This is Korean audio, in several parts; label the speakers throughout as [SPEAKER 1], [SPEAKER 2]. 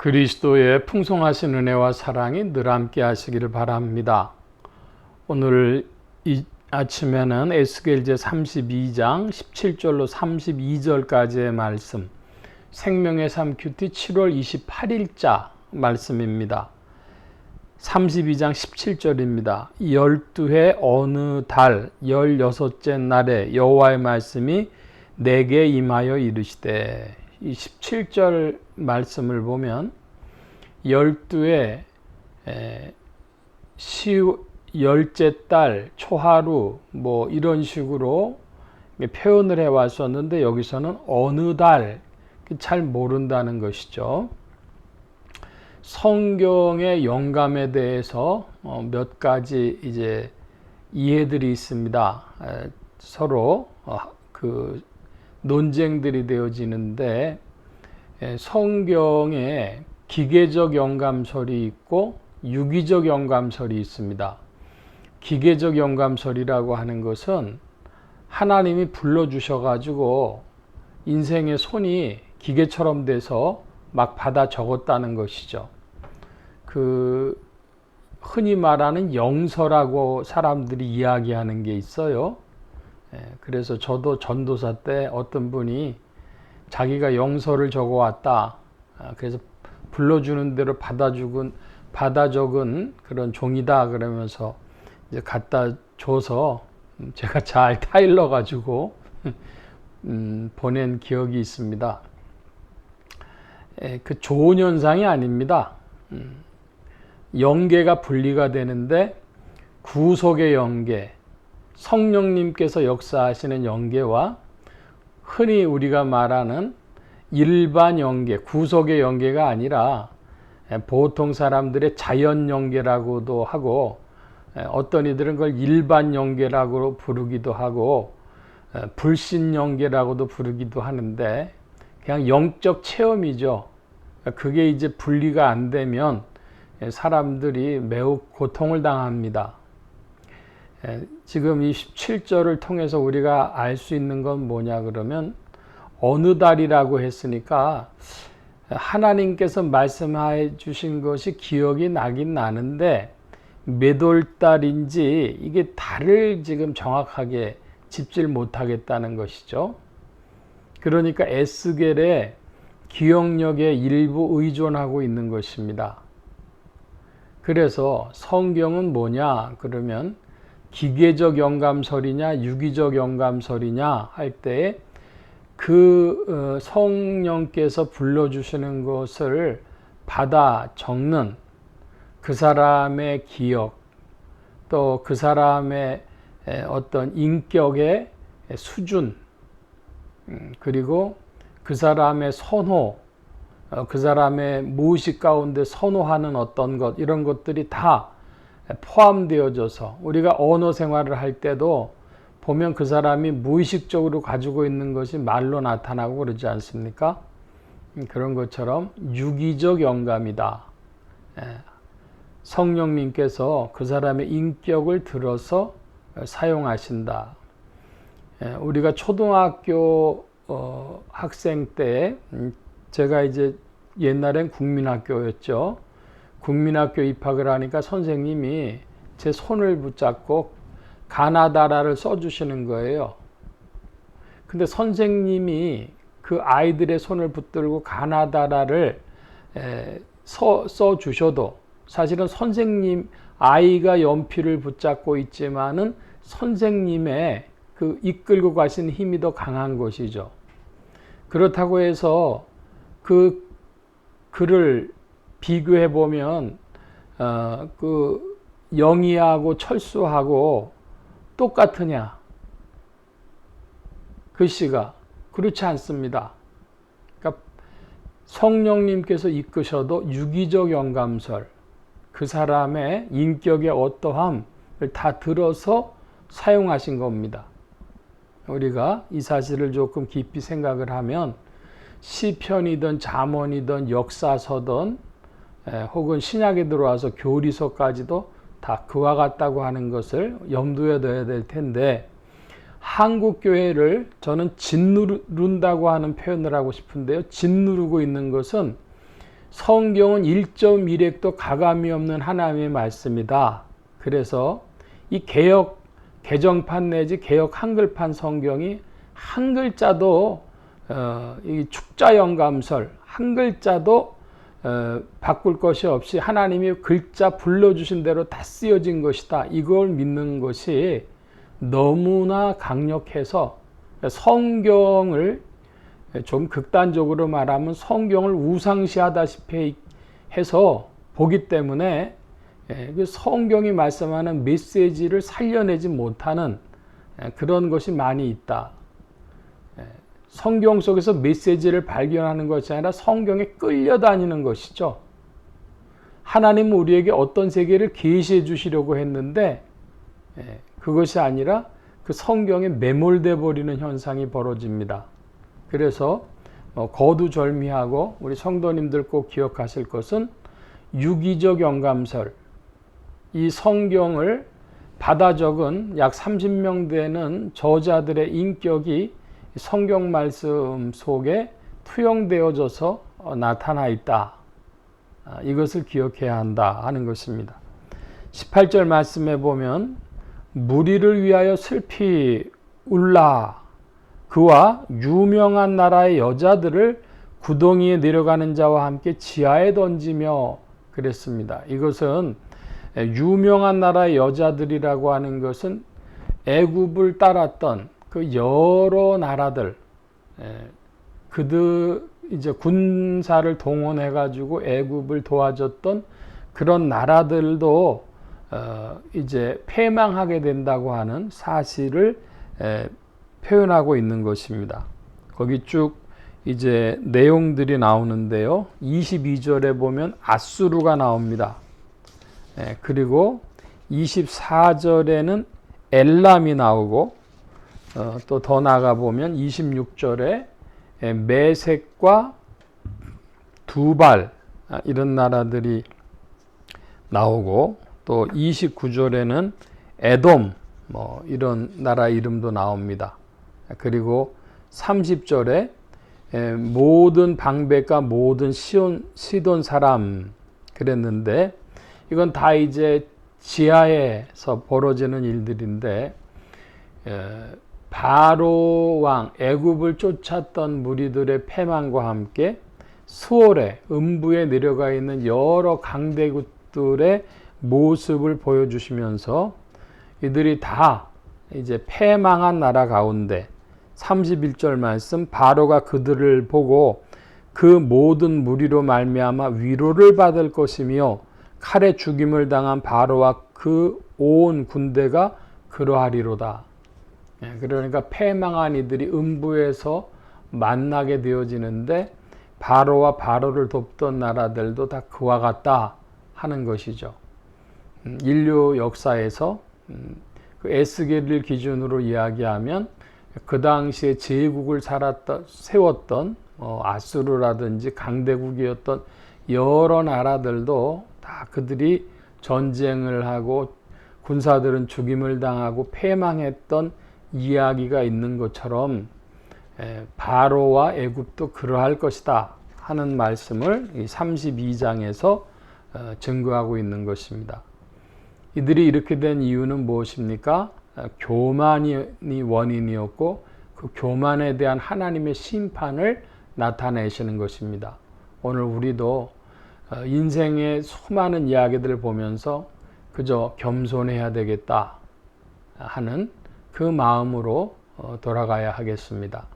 [SPEAKER 1] 그리스도의 풍성하신 은혜와 사랑이 늘 함께 하시기를 바랍니다. 오늘 이 아침에는 에스겔 제32장 17절로 32절까지의 말씀, 생명의 삶 큐티 7월 28일자 말씀입니다. 32장 17절입니다. 12해 어느 달 16째 날에 여호와의 말씀이 내게 임하여 이르시되, 이 17절 말씀을 보면 12해 열째 달 초하루 뭐 이런 식으로 표현을 해 왔었는데, 여기서는 어느 달 잘 모른다는 것이죠. 성경의 영감에 대해서 몇 가지 이제 이해들이 있습니다. 서로 그 논쟁들이 되어지는데, 성경에 기계적 영감설이 있고 유기적 영감설이 있습니다. 기계적 영감설이라고 하는 것은 하나님이 불러주셔가지고 인생의 손이 기계처럼 돼서 막 받아 적었다는 것이죠. 그 흔히 말하는 영서라고 사람들이 이야기하는 게 있어요. 그래서 저도 전도사 때 어떤 분이 자기가 영서를 적어왔다, 그래서 불러주는 대로 받아 적은 그런 종이다 그러면서 이제 갖다 줘서 제가 잘 타일러 가지고 보낸 기억이 있습니다. 그 좋은 현상이 아닙니다. 영계가 분리가 되는데, 구속의 영계, 성령님께서 역사하시는 영계와 흔히 우리가 말하는 일반 영계, 구속의 영계가 아니라 보통 사람들의 자연 영계라고도 하고, 어떤 이들은 그걸 일반 영계라고 부르기도 하고 불신 영계라고도 부르기도 하는데, 그냥 영적 체험이죠. 그게 이제 분리가 안 되면 사람들이 매우 고통을 당합니다. 지금 이 17절을 통해서 우리가 알 수 있는 건 뭐냐 그러면, 어느 달이라고 했으니까 하나님께서 말씀해 주신 것이 기억이 나긴 나는데, 몇 월 달인지 이게 달을 지금 정확하게 짚질 못하겠다는 것이죠. 그러니까 에스겔의 기억력에 일부 의존하고 있는 것입니다. 그래서 성경은 뭐냐 그러면, 기계적 영감설이냐 유기적 영감설이냐 할 때 그 성령께서 불러주시는 것을 받아 적는 그 사람의 기억, 또 그 사람의 어떤 인격의 수준, 그리고 그 사람의 선호, 그 사람의 무의식 가운데 선호하는 어떤 것, 이런 것들이 다 포함되어져서 우리가 언어 생활을 할 때도 보면 그 사람이 무의식적으로 가지고 있는 것이 말로 나타나고 그러지 않습니까? 그런 것처럼 유기적 영감이다. 성령님께서 그 사람의 인격을 들어서 사용하신다. 우리가 초등학교 학생 때, 제가 이제 옛날엔 국민학교였죠. 국민학교 입학을 하니까 선생님이 제 손을 붙잡고 가나다라를 써주시는 거예요. 근데 선생님이 그 아이들의 손을 붙들고 가나다라를 써주셔도 사실은 선생님, 아이가 연필을 붙잡고 있지만은 선생님의 그 이끌고 가신 힘이 더 강한 것이죠. 그렇다고 해서 그 글을 비교해 보면 그 영희하고 철수하고 똑같으냐? 글씨가 그렇지 않습니다. 그러니까 성령님께서 이끄셔도 유기적 영감설, 그 사람의 인격의 어떠함을 다 들어서 사용하신 겁니다. 우리가 이 사실을 조금 깊이 생각을 하면 시편이든 잠언이든 역사서든 혹은 신약에 들어와서 교리서까지도 다 그와 같다고 하는 것을 염두에 둬야 될 텐데, 한국교회를 저는 짓누른다고 하는 표현을 하고 싶은데요. 짓누르고 있는 것은 성경은 1.1획도 가감이 없는 하나님의 말씀이다. 그래서 이 개정판 내지 개역 한글판 성경이 한 글자도 이 축자영감설 한 글자도 바꿀 것이 없이 하나님이 글자 불러주신 대로 다 쓰여진 것이다. 이걸 믿는 것이 너무나 강력해서 성경을 좀 극단적으로 말하면 성경을 우상시하다시피 해서 보기 때문에 성경이 말씀하는 메시지를 살려내지 못하는 그런 것이 많이 있다. 성경 속에서 메시지를 발견하는 것이 아니라 성경에 끌려다니는 것이죠. 하나님은 우리에게 어떤 세계를 계시해 주시려고 했는데 그것이 아니라 그 성경에 매몰돼 버리는 현상이 벌어집니다. 그래서 거두절미하고 우리 성도님들 꼭 기억하실 것은 유기적 영감설, 이 성경을 받아 적은 약 30명 되는 저자들의 인격이 성경 말씀 속에 투영되어져서 나타나 있다. 이것을 기억해야 한다 하는 것입니다. 18절 말씀에 보면 무리를 위하여 슬피 울라. 그와 유명한 나라의 여자들을 구덩이에 내려가는 자와 함께 지하에 던지며 그랬습니다. 이것은 유명한 나라의 여자들이라고 하는 것은 애굽을 따랐던 그 여러 나라들, 그들 이제 군사를 동원해 가지고 애굽을 도와줬던 그런 나라들도 이제 패망하게 된다고 하는 사실을 표현하고 있는 것입니다. 거기 쭉 이제 내용들이 나오는데요. 22절에 보면 아수르가 나옵니다. 그리고 24절에는 엘람이 나오고 또 더 나가 보면 26절에 메색과 두발 이런 나라들이 나오고 또 29절에는 에돔 이런 나라 이름도 나옵니다. 그리고 30절에 모든 방백과 모든 시돈 사람 그랬는데 이건 다 이제 지하에서 벌어지는 일들인데 바로 왕 애굽을 쫓았던 무리들의 패망과 함께 수월에 음부에 내려가 있는 여러 강대국들의 모습을 보여주시면서 이들이 다 이제 패망한 나라 가운데 31절 말씀 바로가 그들을 보고 그 모든 무리로 말미암아 위로를 받을 것이며 칼에 죽임을 당한 바로와 그 온 군대가 그러하리로다. 그러니까 패망한 이들이 음부에서 만나게 되어지는데 바로와 바로를 돕던 나라들도 다 그와 같다 하는 것이죠. 인류 역사에서 그 에스겔을 기준으로 이야기하면 그 당시에 제국을 세웠던 아수르라든지 강대국이었던 여러 나라들도 다 그들이 전쟁을 하고 군사들은 죽임을 당하고 패망했던 이야기가 있는 것처럼 바로와 애굽도 그러할 것이다 하는 말씀을 이 32장에서 증거하고 있는 것입니다. 이들이 이렇게 된 이유는 무엇입니까? 교만이 원인이었고 그 교만에 대한 하나님의 심판을 나타내시는 것입니다. 오늘 우리도 인생의 수많은 이야기들을 보면서 그저 겸손해야 되겠다 하는 그 마음으로 돌아가야 하겠습니다.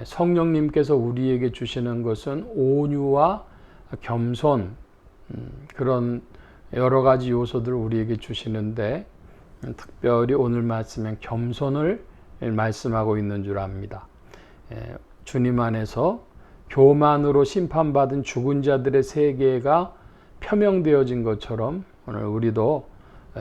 [SPEAKER 1] 성령님께서 우리에게 주시는 것은 온유와 겸손 그런 여러 가지 요소들을 우리에게 주시는데 특별히 오늘 말씀엔 겸손을 말씀하고 있는 줄 압니다. 주님 안에서 교만으로 심판받은 죽은 자들의 세계가 표명되어진 것처럼 오늘 우리도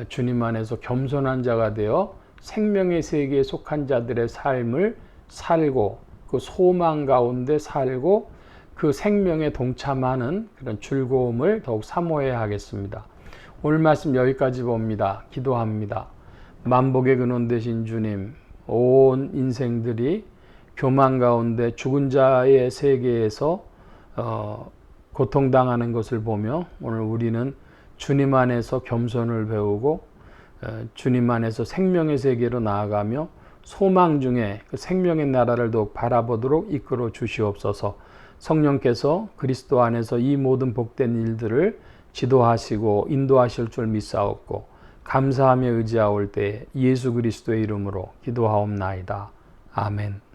[SPEAKER 1] 주님 안에서 겸손한 자가 되어 생명의 세계에 속한 자들의 삶을 살고 그 소망 가운데 살고 그 생명에 동참하는 그런 즐거움을 더욱 사모해야 하겠습니다. 오늘 말씀 여기까지 봅니다. 기도합니다. 만복의 근원 되신 주님, 온 인생들이 교만 가운데 죽은 자의 세계에서 고통당하는 것을 보며 오늘 우리는 주님 안에서 겸손을 배우고 주님 안에서 생명의 세계로 나아가며 소망 중에 그 생명의 나라를 더욱 바라보도록 이끌어 주시옵소서. 성령께서 그리스도 안에서 이 모든 복된 일들을 지도하시고 인도하실 줄 믿사옵고 감사하며 의지하올 때 예수 그리스도의 이름으로 기도하옵나이다. 아멘.